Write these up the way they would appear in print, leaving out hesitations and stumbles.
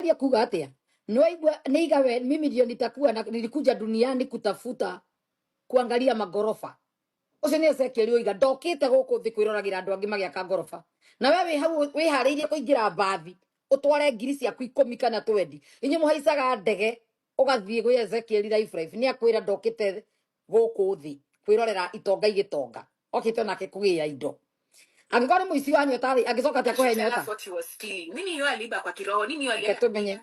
ya kuga atia noigwa nigawe mimi ndio nitakuwa na nilikuja duniani kutafuta kuangalia magorofa ucio ni Ezekiel oiga ndokite guku thi kwirораgira andu angi magiaka ngorofa na wewe hau wihariirie kuingira mbathi utware ngiri ciaku 10 kana 20 inyu muhaicaga ndege ugathie gwi Ezekiel life ni akwira ndokite guku thi kwirorera itonga igitonga okite nake kugia indo angikora ni muici wa nyota agicoka atia kuhe nyota nini yo aliba kwa kiroho nini yo aliba tumenye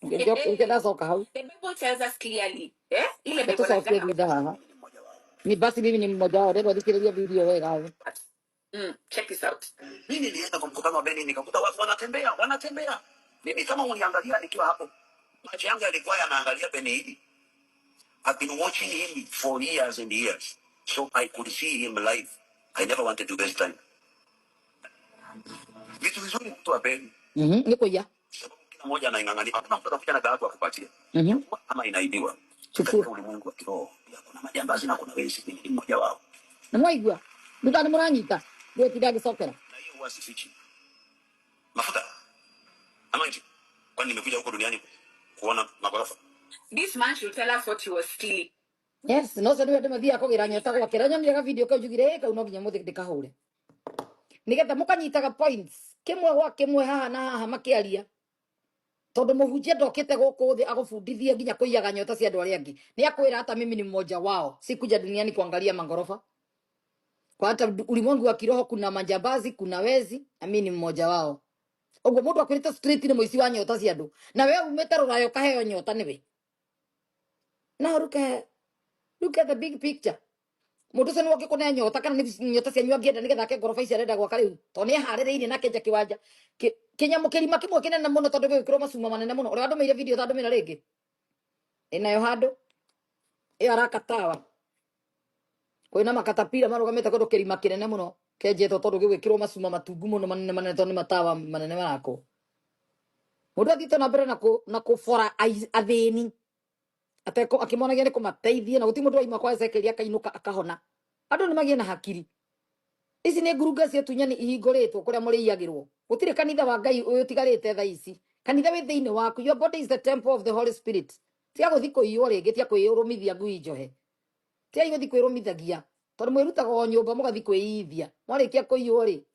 ngenda soka hau the Bible tells us clearly ile Bible soka haha ni basi mimi ni mmoja wao ndio nikiredia video wewe hapo check this out mimi nilienda kwa mkutano wa Beni nikakuta watu wanatembea mimi kama uniangalia nikiwa hapo macho yangu yalikuwa yanaangalia Beni hili I've been watching him for years and years so I could see him live I never wanted to waste time vitu vizuri mtu wa Beni niko ya sababu kila mmoja anaingangania hakuna mtu atakuja na gharama kukupatia ama inaibiwa chukua ulimwengu wa kiroho kuna majambazi na kuna wezi ni mmoja wao na mwaigwa ndani muranyita ndio kidagi sokera na hiyo huwa sifichi mafuta ama nje kwani nimekuja huko duniani kuona magorofa this man should tell us what he was stealing yes no se ndio mathia kugira nyota kwa kiranyo ni ga video ka jugire ka uno ginya muthi ndikahure nigetha mukanyitaga points kimwe gwa kimwe haha na haha makiaria tondu muhunjia ndokite guku thi agufundithia nginya kuiyaga nyota cia andu aria angi ni akwira hata mimi ni mmoja wao sikuja duniani kuangalia magorofa kwa hata ulimwengu wa kiroho kuna majambazi kuna wezi na mimi ni mmoja wao ogwo mundu akwirite street ni muici wa nyota cia andu na wewe umete rurayo kaheo nyota niwe na look at the big picture mundu ucio niwoke kuna nyota kana ni nyota cia nyua ngienda nigetha ke ngorofa ici arenda gwaka riu to ni haririire na kenja kiwanja kinyamo kirima kimwe kinene muno tondu gwikirwo macuma manene muno uri andu meire video tandu mena ringi inayo handu iyo arakatawa kwina makatapira marugamite kundu kirima kinene muno kenjetwo tondu gwikirwo macuma matungu muno manene manene tondu matawa manene marako mundu athite na mbere na kubora athini ateko akimonagia ni kumateithia na guti mundu aima kwa Ezekiel akainuka akahona andu ni magie na hakiri ici ni ngurunga cia tunyani ihinguritwo kuria muriiyagirwo gutire kanitha wa Ngai uyu tigarite tha ici kanitha wi thiini waku your body is the temple of the Holy Spirit tia guthi kuiywo ringi tia kwirumithia ngui njohe tia guthi kwirumithagia tondu mwirutaga o nyumba mugathi kwiithia mwarikia kuiywo ri